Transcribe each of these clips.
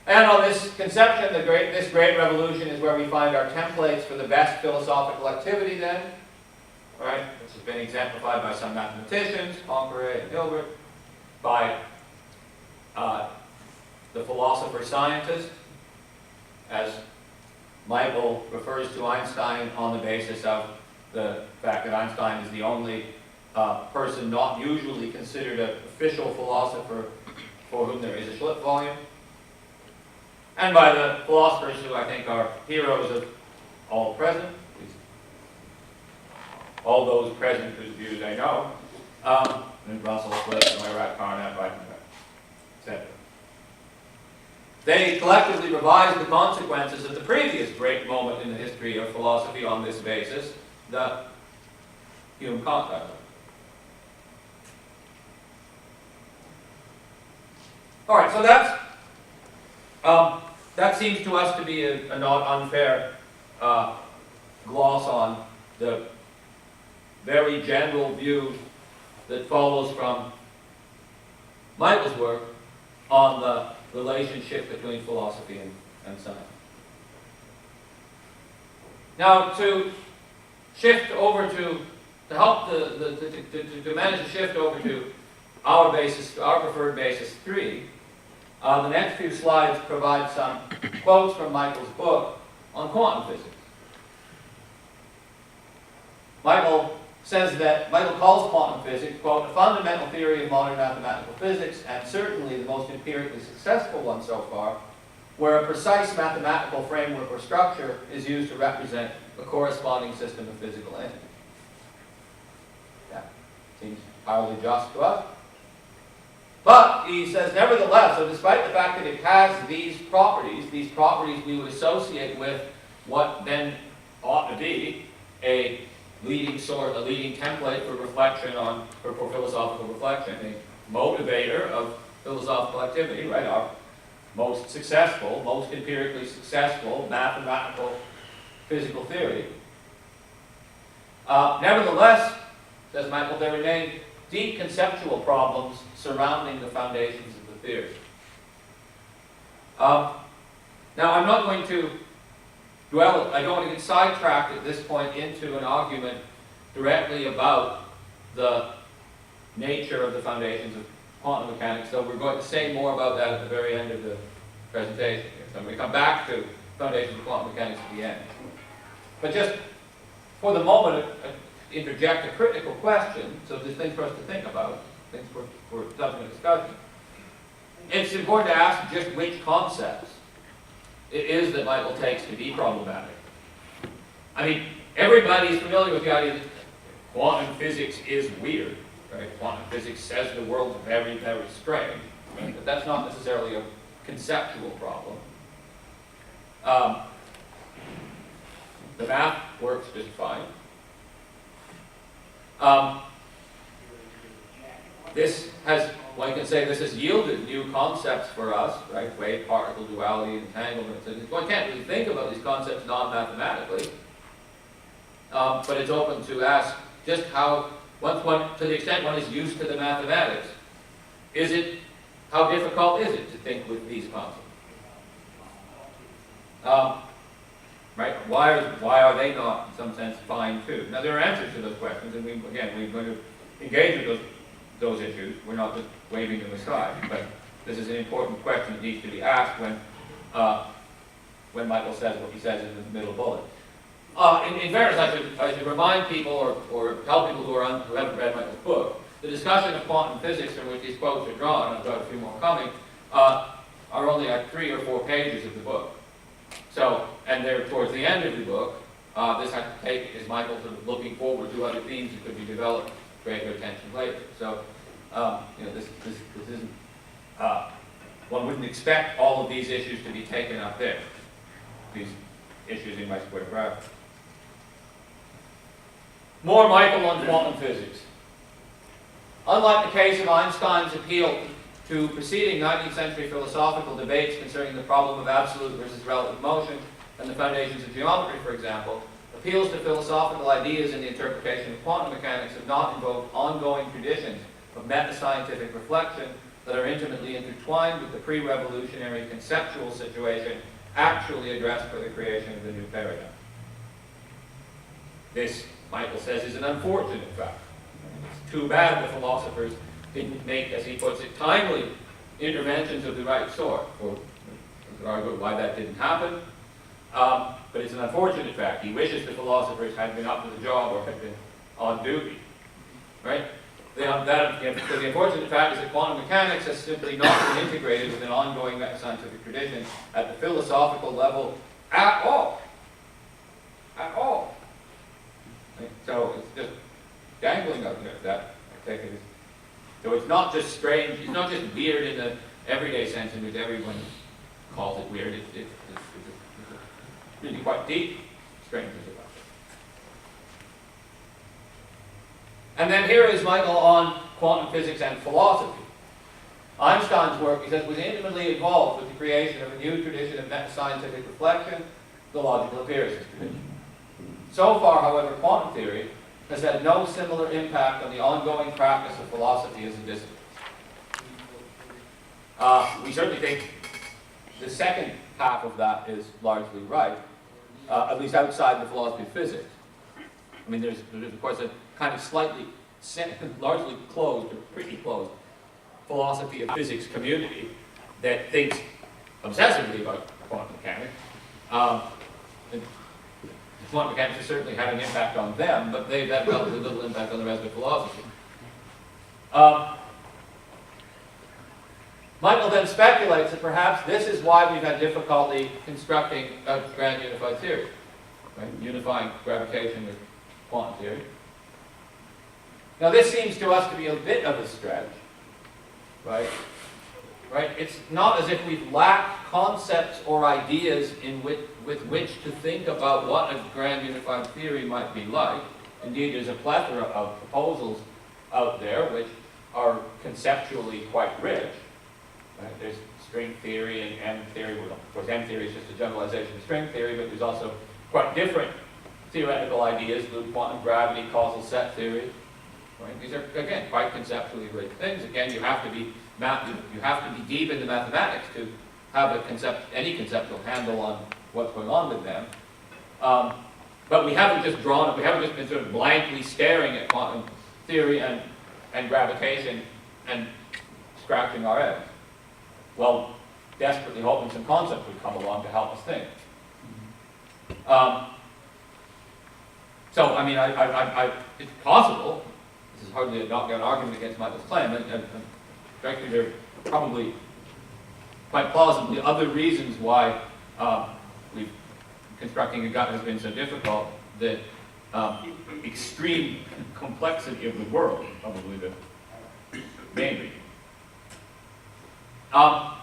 And on this conception, this great revolution is where we find our templates for the best philosophical activity then. Right? This has been exemplified by some mathematicians, Poincaré and Hilbert, by the philosopher-scientist, as Michael refers to Einstein on the basis of the fact that Einstein is the only person not usually considered an official philosopher for whom there is a Schlitt volume, and by the philosophers who I think are heroes of all present, at least all those present whose views I know, and Russell, Schlitt, Marat, Carnap, etc. They collectively revised the consequences of the previous great moment in the history of philosophy on this basis, the Hume-Kant dialogue. All right, so that seems to us to be a not unfair gloss on the very general view that follows from Michael's work on the relationship between philosophy and science. Now, to shift over to help to manage to shift over to our basis, our preferred basis 3, the next few slides provide some quotes from Michael's book on quantum physics. Michael calls quantum physics, quote, a fundamental theory of modern mathematical physics, and certainly the most empirically successful one so far, where a precise mathematical framework or structure is used to represent a corresponding system of physical entities. That seems entirely just to us. But, he says, nevertheless, so despite the fact that it has these properties we would associate with what then ought to be a leading template for reflection for philosophical reflection, a motivator of philosophical activity, right? Our most successful, most empirically successful mathematical physical theory. Nevertheless, says Michael, there remain deep conceptual problems surrounding the foundations of the theory. Now, I'm not going to I don't want to get sidetracked at this point into an argument directly about the nature of the foundations of quantum mechanics, so we're going to say more about that at the very end of the presentation. So I'm going to come back to foundations of quantum mechanics at the end. But just for the moment, interject a critical question, so there's things for us to think about, things for subsequent discussion. It's important to ask just which concepts it is that Michael takes to be problematic. I mean, everybody's familiar with the idea that quantum physics is weird, right? Quantum physics says the world's very, very strange, right? But that's not necessarily a conceptual problem. The math works just fine. One can say this has yielded new concepts for us, right? Wave-particle duality, entanglement. One can't really think about these concepts non-mathematically, but it's open to ask just how, to the extent one is used to the mathematics, how difficult is it to think with these concepts? Right? Why are they not, in some sense, fine too? Now, there are answers to those questions, and we're going to engage with those issues. We're not just waving them aside, but this is an important question that needs to be asked when Michael says what he says in the middle bullet. In fairness, I should remind people or tell people who haven't read Michael's book, the discussion of quantum physics from which these quotes are drawn, I've got a few more coming, are only like 3 or 4 pages of the book. So, and they're towards the end of the book. This has to take, is Michael sort of looking forward to other themes that could be developed, greater attention later. So, this isn't, one wouldn't expect all of these issues to be taken up there. These issues in my square bracket. More Michael on quantum physics. Unlike the case of Einstein's appeal to preceding 19th century philosophical debates concerning the problem of absolute versus relative motion and the foundations of geometry, for example, appeals to philosophical ideas in the interpretation of quantum mechanics have not invoked ongoing traditions of meta-scientific reflection that are intimately intertwined with the pre-revolutionary conceptual situation actually addressed for the creation of the new paradigm. This, Michael says, is an unfortunate fact. It's too bad the philosophers didn't make, as he puts it, timely interventions of the right sort. We'll argue why that didn't happen. But it's an unfortunate fact. He wishes the philosophers had been up to the job or had been on duty. Right? The unfortunate fact is that quantum mechanics has simply not been integrated with an ongoing scientific tradition at the philosophical level at all. At all. Right? So it's just dangling out there. That I take it as. So it's not just strange. It's not just weird in the everyday sense in which everyone calls it weird. It's really quite deep strangeness about it. And then here is Michael on quantum physics and philosophy. Einstein's work, he says, was intimately involved with the creation of a new tradition of meta-scientific reflection, the logical appearances tradition. So far, however, quantum theory has had no similar impact on the ongoing practice of philosophy as a discipline. We certainly think the second half of that is largely right, at least outside the philosophy of physics. I mean, there's of course a kind of slightly, largely closed, or pretty closed, philosophy of physics community that thinks obsessively about quantum mechanics. Quantum mechanics has certainly had an impact on them, but they've had relatively little impact on the rest of philosophy. Michael then speculates that perhaps this is why we've had difficulty constructing a grand unified theory, right? Unifying gravitation with quantum theory. Now this seems to us to be a bit of a stretch, right? Right? It's not as if we've lacked concepts or ideas with which to think about what a grand unified theory might be like. Indeed, there's a plethora of proposals out there which are conceptually quite rich. Right? There's string theory and M theory. Well, of course, M theory is just a generalization of string theory, but there's also quite different theoretical ideas, loop quantum gravity, causal set theory. Right? These are, again, quite conceptually rich things. Again, you have to be deep into mathematics to have any conceptual handle on what's going on with them. But we haven't just been sort of blankly staring at quantum theory and gravitation and scratching our heads. Well, desperately hoping some concepts would come along to help us think. So, I mean, it's possible. This is hardly a knockout argument against Michael's claim. Frankly, there are probably quite plausibly other reasons why constructing a gut has been so difficult. The extreme complexity of the world, probably the main reason. Now,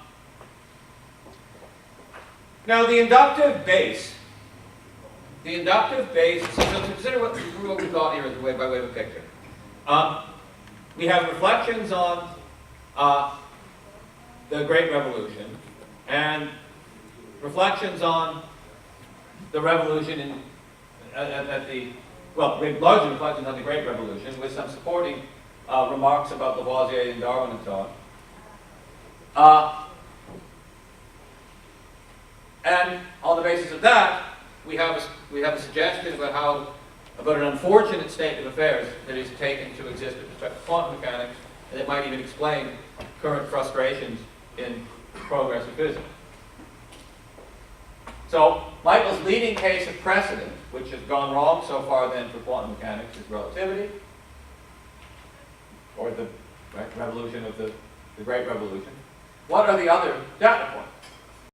the inductive base, so consider what we've got here by way of a picture. We have reflections on the Great Revolution and reflections on the revolution largely reflections on the Great Revolution with some supporting remarks about Lavoisier and Darwin and so on. And on the basis of that, we have a suggestion about an unfortunate state of affairs that is taken to exist with respect to quantum mechanics, and it might even explain current frustrations in progress of physics. So, Michael's leading case of precedent, which has gone wrong so far then for quantum mechanics, is relativity, or the revolution of the Great Revolution. What are the other data points?